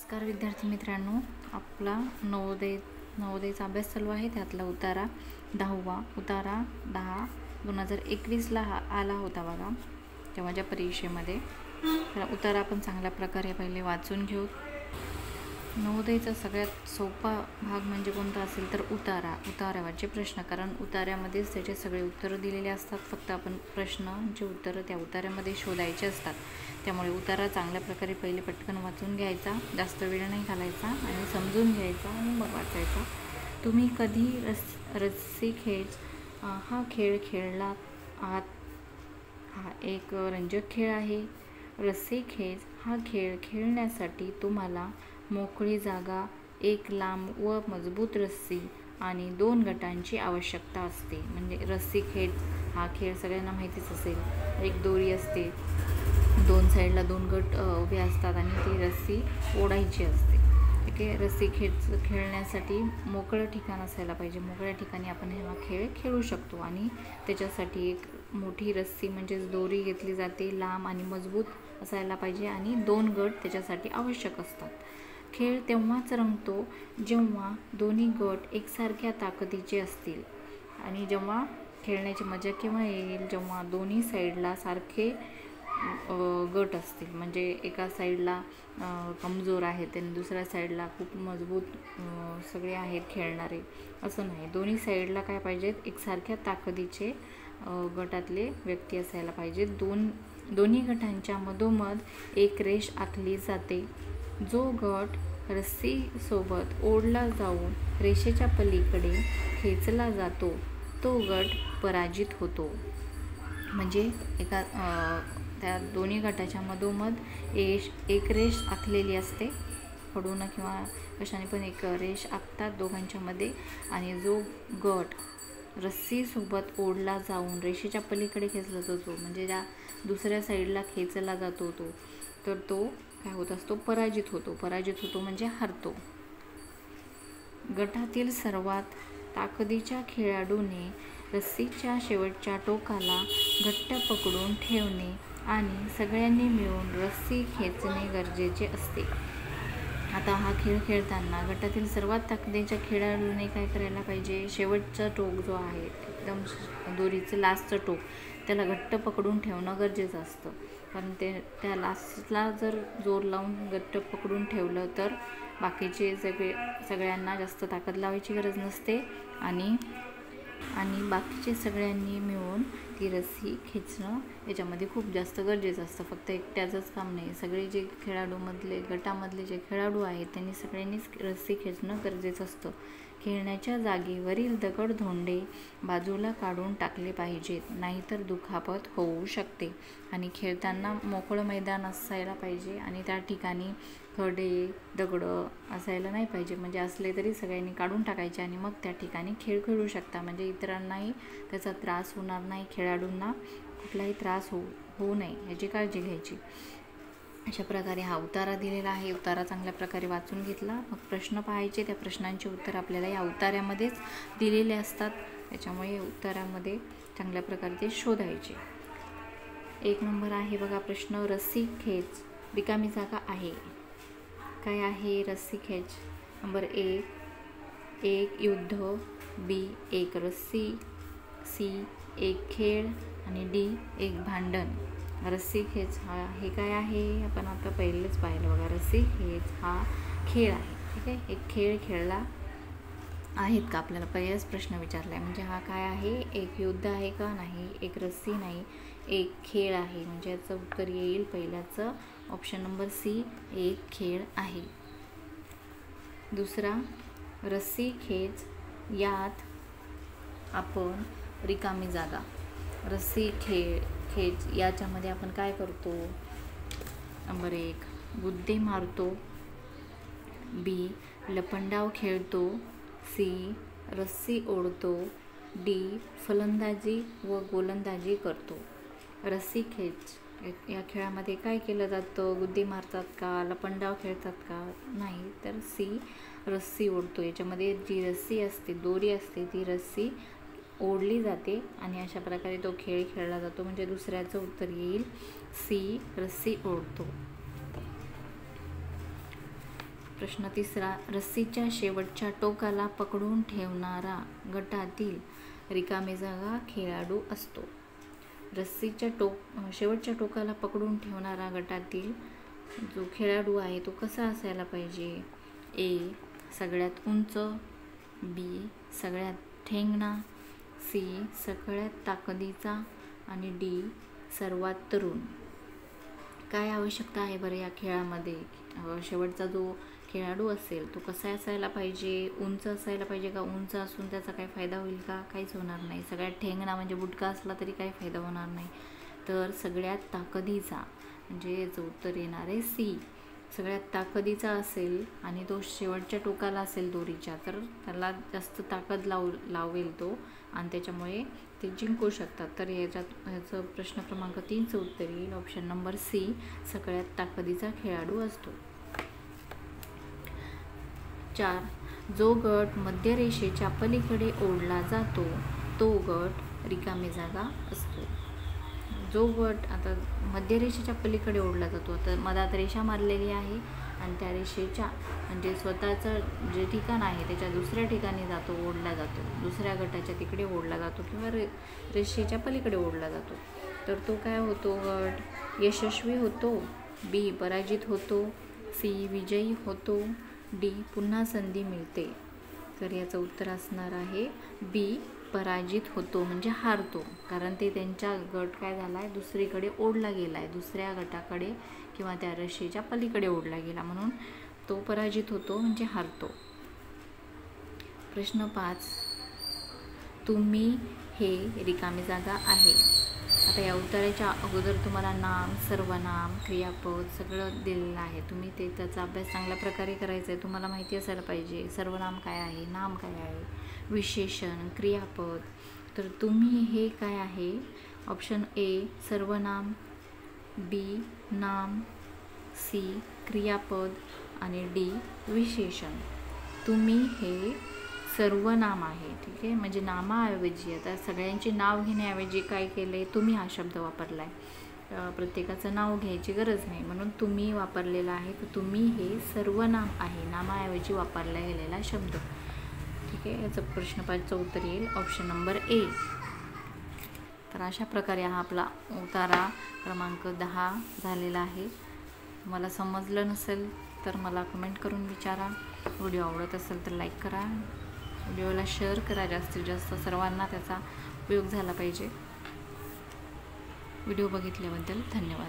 नमस्कार विद्यार्थी मित्रांनो, आपला नवोदयचा अभ्यास चालू आहे. त्यातला उतारा 10वा उतारा 10/2021ला आला होता बघा, तेव्हाच्या परीक्षेमध्ये. तर उतारा आपण चांगल्या प्रकारे पहिले वाचून घेऊ. नवोदयचा सगळ्यात सोपा भाग म्हणजे कोणता असेल तर उताऱ्यावरचे प्रश्न, कारण उतार्यामध्येच त्याचे सगळे उत्तरं दिलेले असतात. फक्त आपण प्रश्नांचे उत्तरं त्या उतार्यामध्ये शोधायचे असतात. त्यामुळे उतारा चांगल्या प्रकारे पहिले पटकन वाचून घ्यायचा, जास्त वेळ नाही घालायचा आणि समजून घ्यायचा आणि मग वाचायचा. तुम्ही कधी रस्सी खेच हा खेळ खेळला आहात? हा एक रंजक खेळ आहे. रस्सी खेच हा खेळ खेळण्यासाठी तुम्हाला मोकळी जागा, एक लांब व मजबूत रस्सी आणि 2 गटांची आवश्यकता असते. म्हणजे रस्सी खेच हा खेळ सगळ्यांना माहितीच असेल. एक दोरी असते, 2 साईडला 2 गट उभे असतात आणि ती रस्सी ओढायची असते. ठीक आहे. रस्सी खेच खेळण्यासाठी मोकळं ठिकाण असायला पाहिजे. मोकळ्या ठिकाणी आपण हा खेळ खेळू शकतो आणि त्याच्यासाठी एक मोठी रस्सी म्हणजेच दोरी घेतली जाते, लांब आणि मजबूत असायला पाहिजे आणि 2 गट त्याच्यासाठी आवश्यक असतात. खेळ तेव्हाच रंगतो जेव्हा दोन्ही गट एकसारख्या ताकदीचे असतील आणि जेव्हा खेळण्याची मजा केव्हा येईल, जेव्हा दोन्ही साईडला सारखे गट असतील. म्हणजे एका साईडला कमजोर आहेत आणि दुसऱ्या साईडला खूप मजबूत सगळे आहेत खेळणारे, असं नाही. दोन्ही साईडला काय पाहिजेत, एकसारख्या ताकदीचे गटातले व्यक्ती असायला पाहिजेत. दोन्ही गटांच्या मधोमध एक रेष आखली जाते. जो गट रस्सीसोबत ओढला जाऊन रेषेच्या पलीकडे खेचला जातो तो गट पराजित होतो. म्हणजे त्या दोन्ही गटाच्या मधोमध एक रेष आखलेली असते. कडून किंवा कशाने पण एक रेष आखतात दोघांच्या मध्ये, आणि जो गट रस्सीसोबत ओढला जाऊन रेषेच्या पलीकडे खेचला जातो, म्हणजे ज्या दुसऱ्या साईडला खेचला जातो तो काय होत असतो, पराजित होतो म्हणजे हरतो. गटातील सर्वात ताकदीच्या खेळाडूने रस्सीच्या शेवटच्या टोकाला घट्ट पकडून ठेवणे आणि सगळ्यांनी मिळून रस्सी खेचणे गरजेचे असते. आता हा खेळ खेळताना गटातील सर्वात ताकदीच्या खेळाडूने काय करायला पाहिजे, शेवटचा टोक जो आहे, एकदम दोरीचं लास्टचं टोक, त्याला घट्ट पकडून ठेवणं गरजेचं असतं. कारण त्या लास्टला जर जोर लावून घट्ट पकडून ठेवलं तर बाकीचे सगळ्यांना जास्त ताकद लावायची गरज नसते आणि बाकीचे सगळ्यांनी मिळून ती रस्सी खेचणं याच्यामध्ये खूप जास्त गरजेचं असतं. फक्त एकट्याचंच काम नाही, सगळे जे गटामधले जे खेळाडू आहेत त्यांनी सगळ्यांनीच रस्सी खेचणं गरजेचं असतं. खेळण्याच्या जागेवरील दगडधोंडे बाजूला काढून टाकले पाहिजेत, नाहीतर दुखापत होऊ शकते. आणि खेळताना मोकळं मैदान असायला पाहिजे आणि त्या ठिकाणी खडे दगडं असायला नाही पाहिजे. म्हणजे असले तरी सगळ्यांनी काढून टाकायचे आणि मग त्या ठिकाणी खेळ खेळू शकता. म्हणजे इतरांनाही त्याचा त्रास होणार नाही, खेळाडूंना कुठलाही त्रास होऊ नये याची काळजी घ्यायची. अशा प्रकारे हा उतारा दिलेला आहे. उतारा चांगल्या प्रकारे वाचून घेतला, मग प्रश्न पाहायचे. त्या प्रश्नांचे उत्तर आपल्याला या उतार्यामध्येच दिलेले असतात, त्याच्यामुळे उतार्यामध्ये चांगल्या प्रकारे ते शोधायचे. 1 नंबर आहे बघा प्रश्न, रस्सी खेच रिकामी जागा आहे. काय आहे रस्सी खेच? नंबर 1 युद्ध, B 1 रस्सी, C 1 खेळ आणि D 1 भांडण. रस्सी खेच हे काय आहे, आपण आता पहिलेच पाहिलं बघा. रस्सी खेच हा खेळ आहे. ठीक आहे. एक खेळ खेळला आहेत का, आपल्याला पहिलाच प्रश्न विचारला आहे. म्हणजे हा काय आहे, एक युद्ध आहे का, नाही. एक रस्सी नाही, एक खेळ आहे. म्हणजे याचं उत्तर येईल पहिल्याचं ऑप्शन नंबर C 1 खेळ आहे. दुसरा, रस्सी खेच यात आपण रिकामी जागा. रस्सी खेच याच्यामध्ये आपण काय करतो, नंबर 1 गुद्दे मारतो, B लपंडाव खेळतो, C रस्सी ओढतो, D फलंदाजी व गोलंदाजी करतो. रस्सी खेच या खेळामध्ये काय केलं जातं, गुद्दे मारतात का, लपंडाव खेळतात का, नाही, तर C रस्सी ओढतो. याच्यामध्ये जी रस्सी असते, दोरी असते, ती रस्सी ओढली जाते आणि अशा प्रकारे तो खेळ खेळला जातो. म्हणजे दुसऱ्याचं उत्तर येईल C रस्सी ओढतो. प्रश्न 3, रस्सीच्या शेवटच्या टोकाला पकडून ठेवणारा गटातील रिकामी जागा खेळाडू असतो. रस्सीच्या शेवटच्या टोकाला पकडून ठेवणारा गटातील जो खेळाडू आहे तो कसा असायला पाहिजे? ए. सगळ्यात उंच, बी. सगळ्यात ठेंगणा, सी. सगळ्यात ताकदीचा आणि डी. सर्वात तरुण. काय आवश्यकता आहे बरं या खेळामध्ये? शेवटचा जो खेळाडू असेल तो कसा असायला पाहिजे? उंच असायला पाहिजे का? उंच असून त्याचा काही फायदा होईल का? काहीच होणार नाही. सगळ्यात ठेंगणा म्हणजे बुटका असला तरी काही फायदा होणार नाही. तर सगळ्यात ताकदीचा म्हणजे याचं उत्तर येणार आहे सी. सगळ्यात ताकदीचा असेल आणि तो शेवटच्या टोकाला असेल दोरीच्या, तर त्याला जास्त ताकद लावेल तो आणि त्याच्यामुळे ते जिंकू शकतात. तर याचं प्रश्न क्रमांक 3चं उत्तर येईल ऑप्शन नंबर सी. सगळ्यात ताकदीचा खेळाडू असतो. 4. जो गट मध्यरेषेच्या पलीकडे ओढला जातो तो गट रिकामी जागा असतो. जो गट आता मध्यरेषेच्या पलीकडे ओढला जातो, आता मधात रेषा मारलेली आहे आणि त्या रेषेच्या म्हणजे स्वतःचं जे ठिकाण आहे त्याच्या दुसऱ्या ठिकाणी जातो, ओढला जातो, दुसऱ्या गटाच्या तिकडे ओढला जातो किंवा रेषेच्या पलीकडे ओढला जातो, तर तो काय होतो? गट यशस्वी होतो, बी. पराजित होतो, सी. विजयी होतो, डी. पुन्हा संधी मिळते. तर याचं उत्तर असणार आहे बी. पराजित होतो म्हणजे हारतो, कारण ते त्यांच्या गट काय झाला आहे दुसरीकडे ओढला गेला आहे, दुसऱ्या गटाकडे किंवा त्या रेषेच्या पलीकडे ओढला गेला, म्हणून तो पराजित होतो म्हणजे हारतो. प्रश्न 5, तुम्ही हे रिकामी जागा आहे. आता या उत्तराच्या अगोदर तुम्हाला नाम, सर्वनाम, क्रियापद सगळं दिलेलं आहे. तुम्ही त्याचा अभ्यास चांगल्या प्रकारे करायचा आहे. तुम्हाला माहिती असायला पाहिजे सर्वनाम काय आहे, नाम काय आहे, विशेषण, क्रियापद. तर तुम्ही हे काय आहे? ऑप्शन ए सर्वनाम, बी नाम, सी क्रियापद आणि डी विशेषण. तुम्ही हे सर्वनाम आहे. ठीक आहे, म्हणजे नामाऐवजी आता सगळ्यांचे नाव घेण्याऐवजी काय केलं आहे? तुम्ही हा शब्द वापरला आहे. प्रत्येकाचं नाव घ्यायची गरज नाही, म्हणून तुम्ही वापरलेला आहे. तर तुम्ही हे सर्वनाम आहे, नामाऐवजी वापरला गेलेला शब्द. ठीक आहे, याचं प्रश्न 5चं उत्तर येईल ऑप्शन नंबर ए. तर अशा प्रकारे हा आपला उतारा क्रमांक 10 झालेला आहे. तुम्हाला समजलं नसेल तर मला कमेंट करून विचारा. व्हिडिओ आवडत असेल तर लाईक करा, व्हिडिओला शेअर करा, जास्तीत जास्त सर्वांना त्याचा उपयोग झाला पाहिजे. व्हिडिओ बघितल्याबद्दल धन्यवाद.